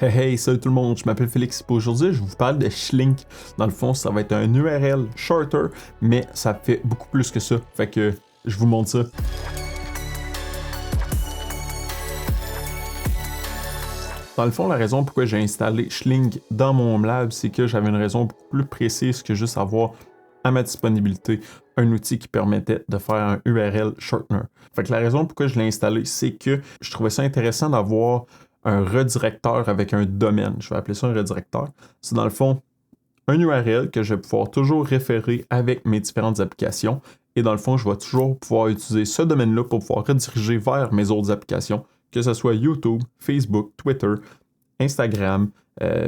Hey hey, salut tout le monde, je m'appelle Félix. Pour aujourd'hui, je vais vous parle de Shlink. Dans le fond, ça va être un URL shorter, mais ça fait beaucoup plus que ça. Fait que je vous montre ça. Dans le fond, la raison pourquoi j'ai installé Shlink dans mon lab, c'est que j'avais une raison beaucoup plus précise que juste avoir à ma disponibilité un outil qui permettait de faire un URL shortener. Fait que la raison pourquoi je l'ai installé, c'est que je trouvais ça intéressant d'avoir un redirecteur avec un domaine. Je vais appeler ça un redirecteur. C'est dans le fond un URL que je vais pouvoir toujours référer avec mes différentes applications. Et dans le fond, je vais toujours pouvoir utiliser ce domaine-là pour pouvoir rediriger vers mes autres applications, que ce soit YouTube, Facebook, Twitter, Instagram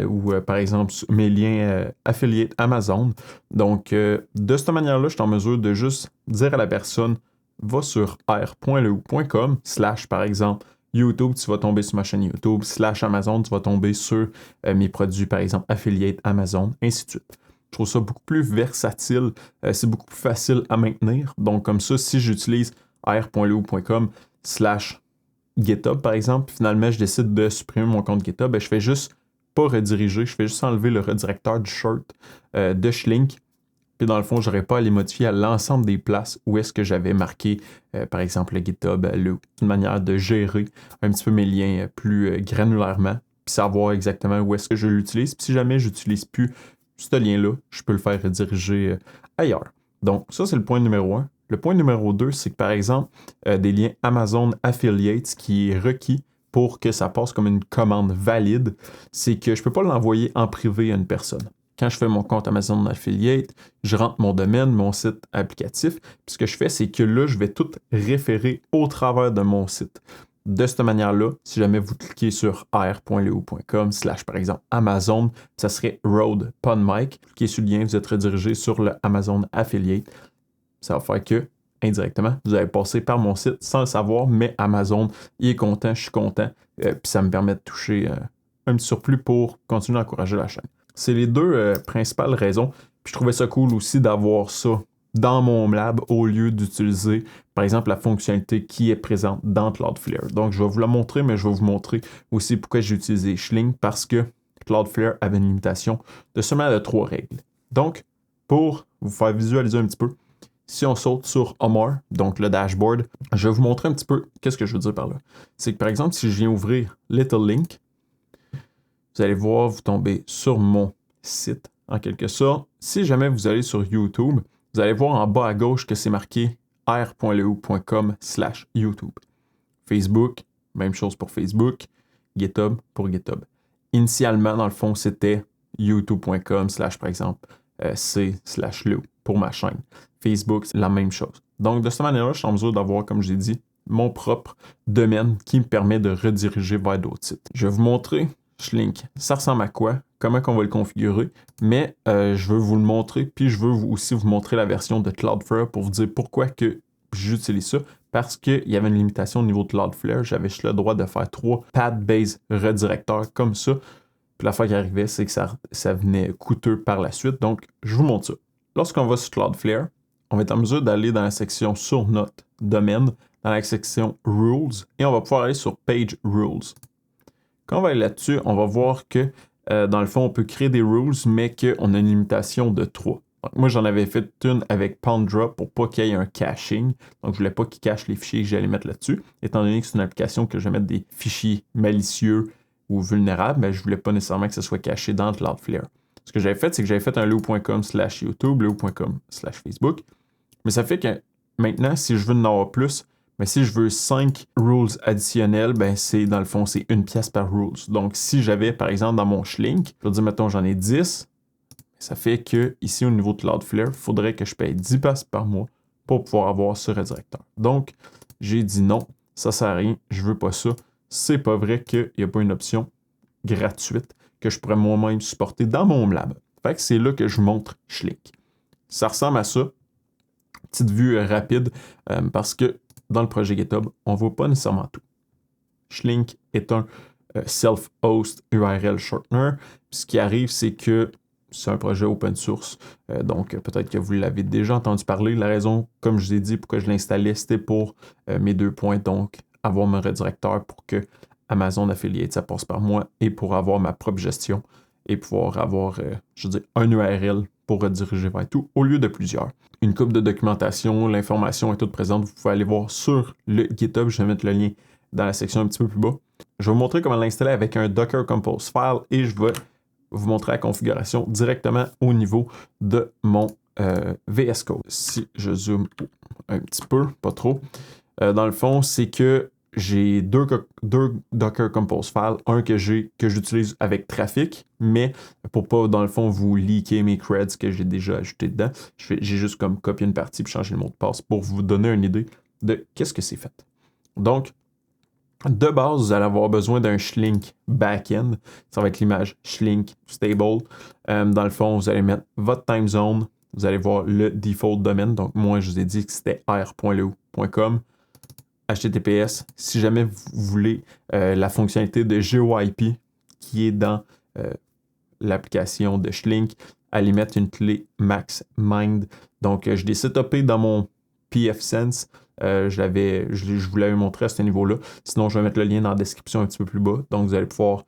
ou par exemple mes liens affiliés Amazon. Donc, de cette manière-là, je suis en mesure de juste dire à la personne va sur r.leu.com / par exemple YouTube, tu vas tomber sur ma chaîne YouTube, / Amazon, tu vas tomber sur mes produits, par exemple, affiliate Amazon, ainsi de suite. Je trouve ça beaucoup plus versatile, c'est beaucoup plus facile à maintenir. Donc, comme ça, si j'utilise r.leu.com / GitHub, par exemple, finalement, je décide de supprimer mon compte GitHub, je fais juste pas rediriger, je fais juste enlever le redirecteur du short de Shlink. Puis dans le fond, je n'aurais pas à les modifier à l'ensemble des places où est-ce que j'avais marqué, par exemple, le GitHub, une manière de gérer un petit peu mes liens plus granulairement, puis savoir exactement où est-ce que je l'utilise. Puis si jamais je n'utilise plus ce lien-là, je peux le faire rediriger ailleurs. Donc, ça, c'est le point numéro 1. Le point numéro 2, c'est que, par exemple, des liens Amazon Affiliates qui est requis pour que ça passe comme une commande valide, c'est que je ne peux pas l'envoyer en privé à une personne. Quand je fais mon compte Amazon Affiliate, je rentre mon domaine, mon site applicatif. Puis ce que je fais, c'est que là, je vais tout référer au travers de mon site. De cette manière-là, si jamais vous cliquez sur r.leu.com / par exemple Amazon, ça serait Road PodMic. Cliquez sur le lien, vous êtes redirigé sur le Amazon Affiliate. Ça va faire que, indirectement, vous allez passer par mon site sans le savoir, mais Amazon, il est content, je suis content. Puis ça me permet de toucher un petit surplus pour continuer à encourager la chaîne. C'est les deux principales raisons. Puis je trouvais ça cool aussi d'avoir ça dans mon lab au lieu d'utiliser, par exemple, la fonctionnalité qui est présente dans Cloudflare. Donc, je vais vous la montrer, mais je vais vous montrer aussi pourquoi j'ai utilisé Shlink, parce que Cloudflare avait une limitation de seulement de 3 règles. Donc, pour vous faire visualiser un petit peu, si on saute sur Omar, donc le dashboard, je vais vous montrer un petit peu qu'est-ce que je veux dire par là. C'est que, par exemple, si je viens ouvrir Little Link, vous allez voir, vous tombez sur mon site, en quelque sorte. Si jamais vous allez sur YouTube, vous allez voir en bas à gauche que c'est marqué r.leu.com / YouTube. Facebook, même chose pour Facebook. GitHub pour GitHub. Initialement, dans le fond, c'était youtube.com / par exemple c/leu pour ma chaîne. Facebook, c'est la même chose. Donc, de cette manière-là, je suis en mesure d'avoir, comme je l'ai dit, mon propre domaine qui me permet de rediriger vers d'autres sites. Je vais vous montrer Shlink. Ça ressemble à quoi? Comment on va le configurer? Mais je veux vous le montrer, puis je veux aussi vous montrer la version de Cloudflare pour vous dire pourquoi que j'utilise ça. Parce qu'il y avait une limitation au niveau de Cloudflare. J'avais juste le droit de faire 3 path-based redirecteurs comme ça. Puis l'affaire qui arrivait, c'est que ça venait coûteux par la suite. Donc, je vous montre ça. Lorsqu'on va sur Cloudflare, on va être en mesure d'aller dans la section sur notre domaine, dans la section Rules, et on va pouvoir aller sur Page Rules. Quand on va aller là-dessus, on va voir que dans le fond, on peut créer des rules, mais qu'on a une limitation de 3. Donc, moi, j'en avais fait une avec Pandra pour pas qu'il y ait un caching. Donc, je voulais pas qu'il cache les fichiers que j'allais mettre là-dessus. Étant donné que c'est une application que je vais mettre des fichiers malicieux ou vulnérables, mais je voulais pas nécessairement que ce soit caché dans Cloudflare. Ce que j'avais fait, c'est que j'avais fait un leu.com / YouTube, leu.com / Facebook. Mais ça fait que maintenant, si je veux en avoir plus, mais si je veux 5 rules additionnels, ben c'est dans le fond, c'est 1 pièce par rules. Donc, si j'avais, par exemple, dans mon Shlink, je vais dire, mettons, j'en ai 10, ça fait que ici, au niveau de Cloudflare, il faudrait que je paye 10 pièces par mois pour pouvoir avoir ce redirecteur. Donc, j'ai dit non, ça sert à rien, je veux pas ça. C'est pas vrai qu'il n'y a pas une option gratuite que je pourrais moi-même supporter dans mon lab. Fait que c'est là que je montre Shlink. Ça ressemble à ça. Petite vue rapide, parce que dans le projet GitHub, on ne voit pas nécessairement tout. Shlink est un self-host URL shortener. Puis ce qui arrive, c'est que c'est un projet open source. Donc, peut-être que vous l'avez déjà entendu parler. La raison, comme je vous ai dit, pourquoi je l'installais, c'était pour mes 2 points. Donc, avoir mon redirecteur pour que Amazon Affiliate, ça passe par moi, et pour avoir ma propre gestion et pouvoir avoir, un URL pour rediriger vers tout au lieu de plusieurs. Une coupe de documentation, l'information est toute présente. Vous pouvez aller voir sur le GitHub. Je vais mettre le lien dans la section un petit peu plus bas. Je vais vous montrer comment l'installer avec un Docker Compose file et je vais vous montrer la configuration directement au niveau de mon VS Code. Si je zoome un petit peu, pas trop, dans le fond, c'est que j'ai deux Docker Compose files, un que j'utilise avec Trafic, mais pour pas, dans le fond, vous leaker mes creds que j'ai déjà ajouté dedans, j'ai juste comme copier une partie et changer le mot de passe pour vous donner une idée de qu'est-ce que c'est fait. Donc, de base, vous allez avoir besoin d'un Shlink backend. Ça va être l'image Shlink stable. Dans le fond, vous allez mettre votre time zone. Vous allez voir le default domaine. Donc, moi, je vous ai dit que c'était r.leo.com. HTTPS, si jamais vous voulez la fonctionnalité de GeoIP qui est dans l'application de Shlink, allez mettre une clé MaxMind. Donc, je l'ai setupé dans mon pfSense. Je vous l'avais montré à ce niveau-là. Sinon, je vais mettre le lien dans la description un petit peu plus bas. Donc, vous allez pouvoir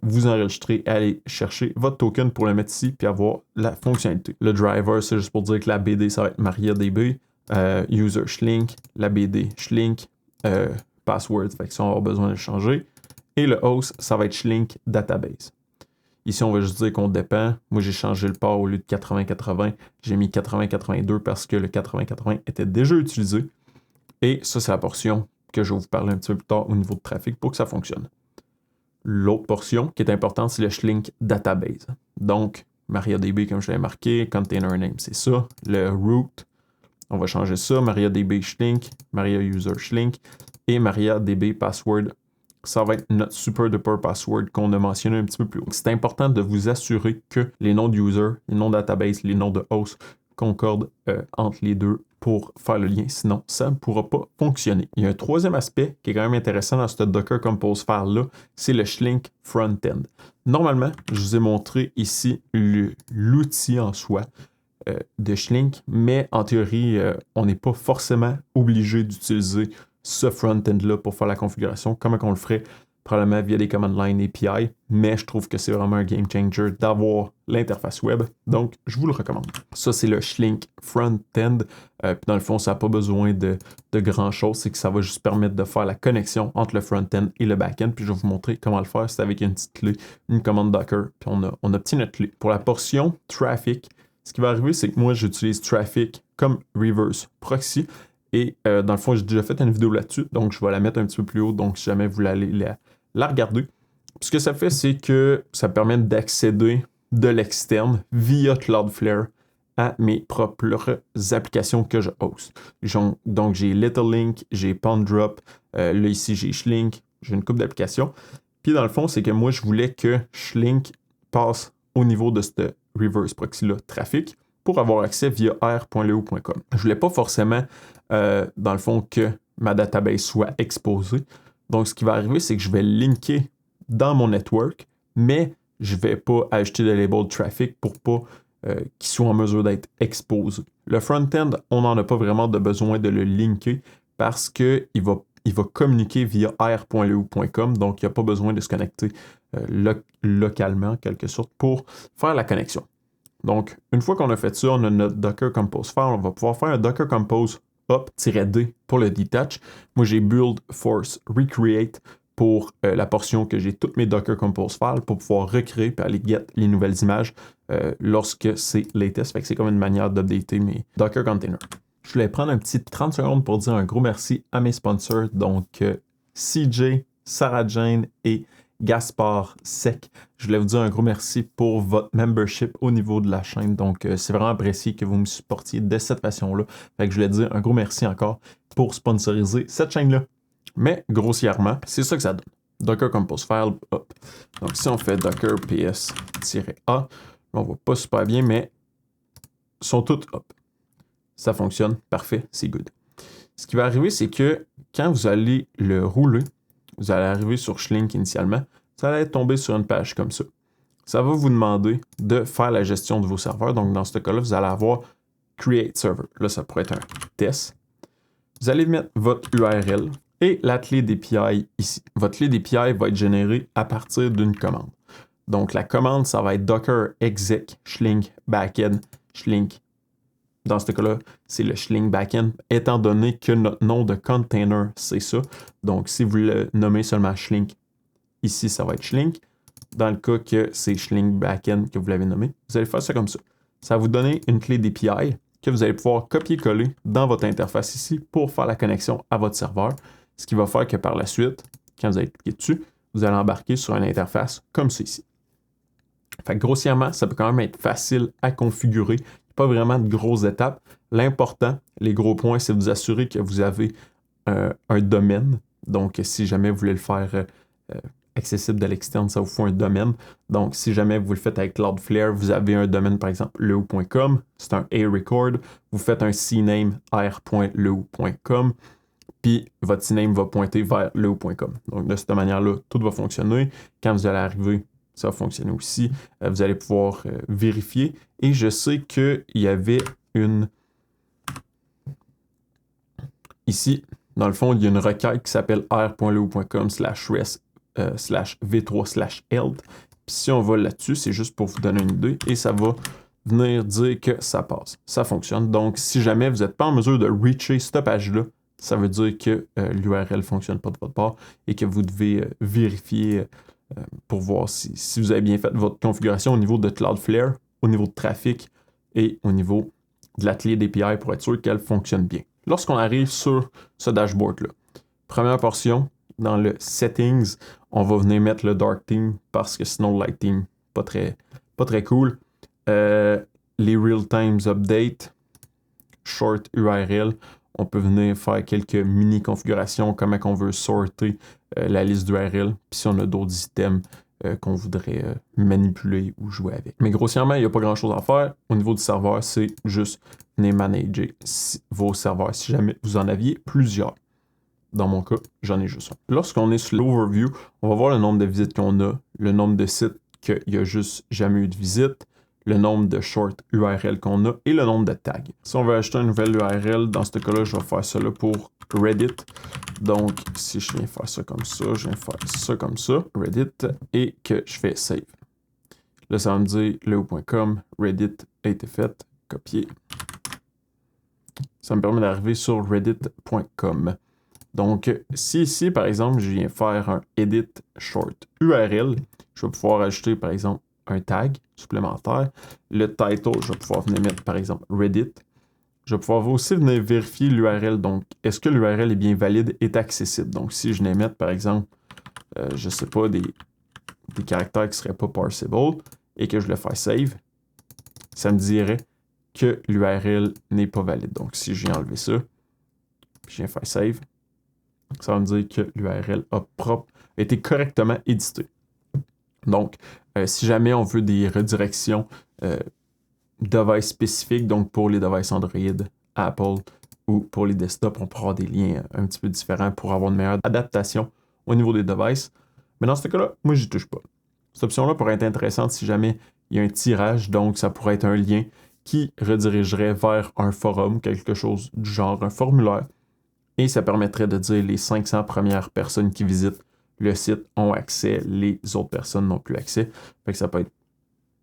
vous enregistrer et aller chercher votre token pour le mettre ici puis avoir la fonctionnalité. Le driver, c'est juste pour dire que la BD, ça va être MariaDB. User Shlink, la BD Shlink, password, fait que ça, on va avoir besoin de le changer. Et le host, ça va être Shlink Database. Ici, on va juste dire qu'on dépend. Moi, j'ai changé le port au lieu de 8080. J'ai mis 8082 parce que le 8080 était déjà utilisé. Et ça, c'est la portion que je vais vous parler un petit peu plus tard au niveau de trafic pour que ça fonctionne. L'autre portion qui est importante, c'est le Shlink Database. Donc, MariaDB, comme je l'avais marqué, container name, c'est ça. Le root, on va changer ça. MariaDB Shlink, MariaUser Shlink et MariaDB Password. Ça va être notre super duper password qu'on a mentionné un petit peu plus haut. C'est important de vous assurer que les noms de user, les noms de database, les noms de host concordent entre les deux pour faire le lien. Sinon, ça ne pourra pas fonctionner. Il y a un troisième aspect qui est quand même intéressant dans ce Docker Compose file-là, c'est le Shlink Frontend. Normalement, je vous ai montré ici l'outil en soi de Shlink, mais en théorie, on n'est pas forcément obligé d'utiliser ce front-end-là pour faire la configuration, comme on le ferait probablement via des command line API, mais je trouve que c'est vraiment un game changer d'avoir l'interface web, donc je vous le recommande. Ça, c'est le Shlink Front-End, puis dans le fond, ça n'a pas besoin de grand-chose, c'est que ça va juste permettre de faire la connexion entre le front-end et le back-end, puis je vais vous montrer comment le faire. C'est avec une petite clé, une commande Docker, puis on obtient notre clé. Pour la portion Traffic, ce qui va arriver, c'est que moi, j'utilise Traffic comme reverse proxy. Et dans le fond, j'ai déjà fait une vidéo là-dessus, donc je vais la mettre un petit peu plus haut, donc si jamais vous voulez aller la regarder. Puis ce que ça fait, c'est que ça permet d'accéder de l'externe via Cloudflare à mes propres applications que je host. Donc j'ai Littlelink, j'ai PondDrop, là ici j'ai Shlink, j'ai une couple d'applications. Puis dans le fond, c'est que moi, je voulais que Shlink passe au niveau de ce reverse proxy-là, trafic, pour avoir accès via r.leo.com. Je voulais pas forcément, dans le fond, que ma database soit exposée. Donc, ce qui va arriver, c'est que je vais linker dans mon network, mais je ne vais pas ajouter de label traffic pour pas qu'il soit en mesure d'être exposé. Le front-end, on n'en a pas vraiment de besoin de le linker parce qu'il va communiquer via r.leo.com, donc il n'y a pas besoin de se connecter localement, en quelque sorte, pour faire la connexion. Donc, une fois qu'on a fait ça, on a notre Docker Compose file, on va pouvoir faire un Docker Compose up-d pour le detach. Moi, j'ai build force recreate pour la portion que j'ai toutes mes Docker Compose files pour pouvoir recréer et aller get les nouvelles images lorsque c'est latest. Fait que c'est comme une manière d'updater mes Docker containers. Je voulais prendre un petit 30 secondes pour dire un gros merci à mes sponsors, donc CJ, Sarah Jane et Gaspard Sec. Je voulais vous dire un gros merci pour votre membership au niveau de la chaîne. Donc, c'est vraiment apprécié que vous me supportiez de cette façon-là. Fait que je voulais dire un gros merci encore pour sponsoriser cette chaîne-là. Mais, grossièrement, c'est ça que ça donne. Docker Compose File, hop. Donc, si on fait Docker PS-A, on voit pas super bien, mais ils sont toutes hop. Ça fonctionne, parfait, c'est good. Ce qui va arriver, c'est que quand vous allez le rouler, vous allez arriver sur Shlink initialement, vous allez tomber sur une page comme ça. Ça va vous demander de faire la gestion de vos serveurs. Donc, dans ce cas-là, vous allez avoir Create Server. Là, ça pourrait être un test. Vous allez mettre votre URL et la clé d'API ici. Votre clé d'API va être générée à partir d'une commande. Donc, la commande, ça va être docker exec schling backend schling. Dans ce cas-là, c'est le schling backend, étant donné que notre nom de container, c'est ça. Donc, si vous le nommez seulement schling, ici, ça va être schling. Dans le cas que c'est schling backend que vous l'avez nommé, vous allez faire ça comme ça. Ça va vous donner une clé d'API que vous allez pouvoir copier-coller dans votre interface ici pour faire la connexion à votre serveur. Ce qui va faire que par la suite, quand vous allez cliquer dessus, vous allez embarquer sur une interface comme ceci. Fait que grossièrement, ça peut quand même être facile à configurer. Pas vraiment de grosses étapes. L'important, les gros points, c'est de vous assurer que vous avez un domaine. Donc, si jamais vous voulez le faire accessible de l'externe, ça vous faut un domaine. Donc, si jamais vous le faites avec Cloudflare, vous avez un domaine, par exemple, leo.com. C'est un A-record. Vous faites un cname r.leo.com. Puis, votre cname va pointer vers leo.com. Donc, de cette manière-là, tout va fonctionner. Quand vous allez arriver, ça va fonctionner aussi. Vous allez pouvoir vérifier. Et je sais qu'il y avait une... Ici, dans le fond, il y a une requête qui s'appelle r.leo.com/res/v3/eld. Puis si on va là-dessus, c'est juste pour vous donner une idée. Et ça va venir dire que ça passe. Ça fonctionne. Donc, si jamais vous n'êtes pas en mesure de reacher cette page-là, ça veut dire que l'URL ne fonctionne pas de votre part et que vous devez vérifier pour voir si vous avez bien fait votre configuration au niveau de Cloudflare, au niveau de trafic et au niveau de la clé d'API pour être sûr qu'elle fonctionne bien. Lorsqu'on arrive sur ce dashboard-là, première portion, dans le Settings, on va venir mettre le Dark Theme parce que sinon le Light Theme, pas très cool. Les Real Times Update, Short URL, on peut venir faire quelques mini configurations, comment on veut sorter la liste d'URL, puis si on a d'autres items qu'on voudrait manipuler ou jouer avec. Mais grossièrement, il n'y a pas grand-chose à faire. Au niveau du serveur, c'est juste venir manager vos serveurs si jamais vous en aviez plusieurs. Dans mon cas, j'en ai juste un. Lorsqu'on est sur l'overview, on va voir le nombre de visites qu'on a, le nombre de sites qu'il n'y a juste jamais eu de visite, le nombre de short URL qu'on a et le nombre de tags. Si on veut ajouter une nouvelle URL, dans ce cas-là, je vais faire ça là pour Reddit. Donc, si je viens faire ça comme ça, je viens faire ça comme ça, Reddit, et que je fais save. Là, ça va me dire leo.com, Reddit a été fait, copier. Ça me permet d'arriver sur reddit.com. Donc, si ici, par exemple, je viens faire un edit short URL, je vais pouvoir ajouter, par exemple, un tag supplémentaire. Le title, je vais pouvoir venir mettre, par exemple, Reddit. Je vais pouvoir aussi venir vérifier l'URL. Donc, est-ce que l'URL est bien valide, est accessible? Donc, si je venais mettre, par exemple, je ne sais pas, des caractères qui ne seraient pas parsable et que je le fais save, ça me dirait que l'URL n'est pas valide. Donc, si je viens enlever ça, puis je viens faire save, ça va me dire que l'URL a été correctement édité. Donc, si jamais on veut des redirections device spécifiques, donc pour les devices Android, Apple ou pour les desktops, on pourra avoir des liens un petit peu différents pour avoir une meilleure adaptation au niveau des devices. Mais dans ce cas-là, moi, j'y touche pas. Cette option-là pourrait être intéressante si jamais il y a un tirage, donc ça pourrait être un lien qui redirigerait vers un forum, quelque chose du genre, un formulaire, et ça permettrait de dire les 500 premières personnes qui visitent le site ont accès, les autres personnes n'ont plus accès. Fait que ça peut être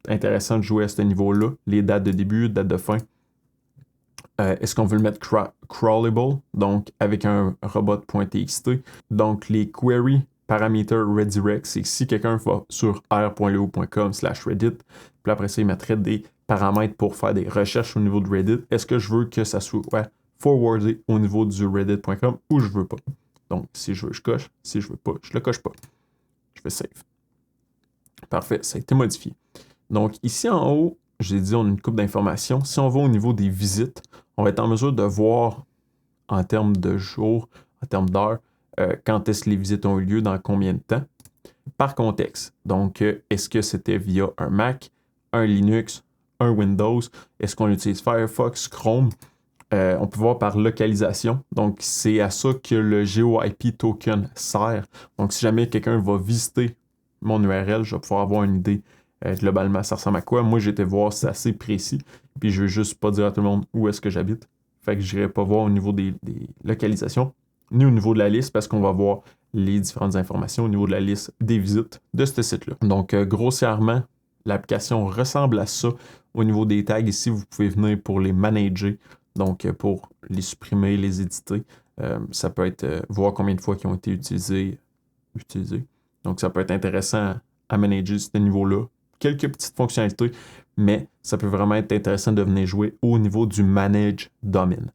intéressant de jouer à ce niveau-là, les dates de début, dates de fin. Est-ce qu'on veut le mettre crawlable, donc avec un robot.txt. Donc les query parameter redirect, c'est que si quelqu'un va sur r.leo.com/reddit, puis après ça, il mettrait des paramètres pour faire des recherches au niveau de Reddit. Est-ce que je veux que ça soit forwardé au niveau du reddit.com ou je veux pas? Donc, si je veux, je coche. Si je veux pas, je le coche pas. Je fais save. Parfait, ça a été modifié. Donc, ici en haut, j'ai dit on a une coupe d'informations. Si on va au niveau des visites, on va être en mesure de voir en termes de jours, en termes d'heures, quand est-ce que les visites ont eu lieu, dans combien de temps, par contexte. Donc, est-ce que c'était via un Mac, un Linux, un Windows? Est-ce qu'on utilise Firefox, Chrome? On peut voir par localisation. Donc, c'est à ça que le GeoIP token sert. Donc, si jamais quelqu'un va visiter mon URL, je vais pouvoir avoir une idée globalement, ça ressemble à quoi. Moi, j'ai été voir, c'est assez précis. Puis, je veux juste pas dire à tout le monde où est-ce que j'habite. Fait que je n'irai pas voir au niveau des localisations. ni au niveau de la liste parce qu'on va voir les différentes informations au niveau de la liste des visites de ce site-là. Donc, grossièrement, l'application ressemble à ça. Au niveau des tags, ici, vous pouvez venir pour les manager, donc pour les supprimer, les éditer. Ça peut être voir combien de fois ils ont été utilisés. Donc, ça peut être intéressant à manager ce niveau-là. Quelques petites fonctionnalités, mais ça peut vraiment être intéressant de venir jouer au niveau du Manage Domain.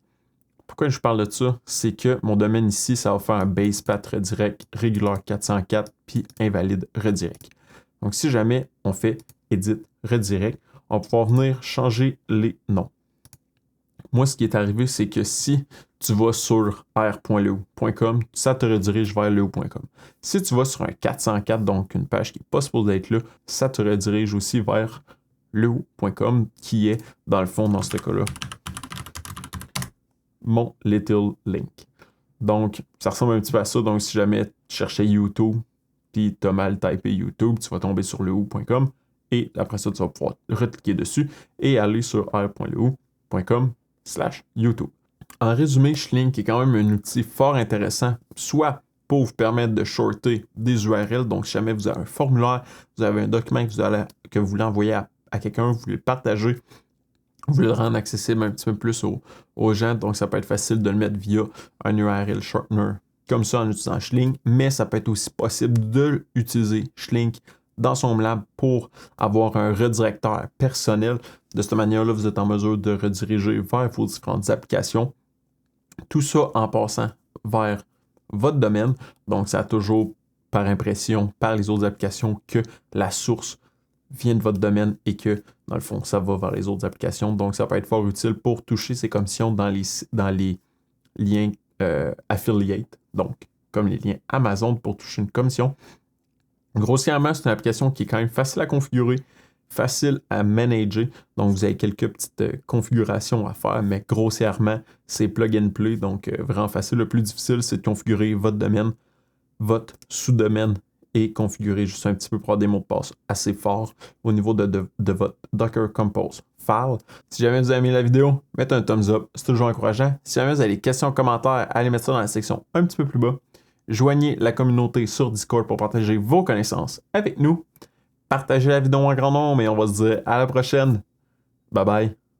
Pourquoi je parle de ça? C'est que mon domaine ici, ça va faire un base path redirect regular 404 puis invalide redirect. Donc, si jamais on fait edit redirect, on va pouvoir venir changer les noms. Moi, ce qui est arrivé, c'est que si tu vas sur r.leo.com, ça te redirige vers leo.com. Si tu vas sur un 404, donc une page qui n'est pas supposée être là, ça te redirige aussi vers leo.com, qui est, dans le fond, dans ce cas-là, mon little link. Donc, ça ressemble un petit peu à ça. Donc, si jamais tu cherchais YouTube, puis tu as mal typé YouTube, tu vas tomber sur leo.com et après ça, tu vas pouvoir recliquer dessus et aller sur r.leo.com/YouTube. En résumé, Shlink est quand même un outil fort intéressant, soit pour vous permettre de shorter des URL. Donc, si jamais vous avez un formulaire, vous avez un document que vous voulez envoyer à quelqu'un, vous voulez le partager, vous voulez le rendre accessible un petit peu plus aux gens. Donc, ça peut être facile de le mettre via un URL shortener comme ça en utilisant Shlink, mais ça peut être aussi possible de utiliser Shlink dans son lab pour avoir un redirecteur personnel. De cette manière-là, vous êtes en mesure de rediriger vers vos différentes applications. Tout ça en passant vers votre domaine. Donc, ça a toujours par impression, par les autres applications, que la source vient de votre domaine et que, dans le fond, ça va vers les autres applications. Donc, ça peut être fort utile pour toucher ces commissions dans les liens affiliate, donc comme les liens Amazon pour toucher une commission. Grossièrement, c'est une application qui est quand même facile à configurer, facile à manager. Donc, vous avez quelques petites configurations à faire, mais grossièrement, c'est plug and play, donc vraiment facile. Le plus difficile, c'est de configurer votre domaine, votre sous-domaine et configurer juste un petit peu pour avoir des mots de passe assez forts au niveau de votre Docker Compose file. Si jamais vous avez aimé la vidéo, mettez un thumbs up, c'est toujours encourageant. Si jamais vous avez des questions, commentaires, allez mettre ça dans la section un petit peu plus bas. Joignez la communauté sur Discord pour partager vos connaissances avec nous. Partagez la vidéo en grand nombre et on va se dire à la prochaine. Bye bye.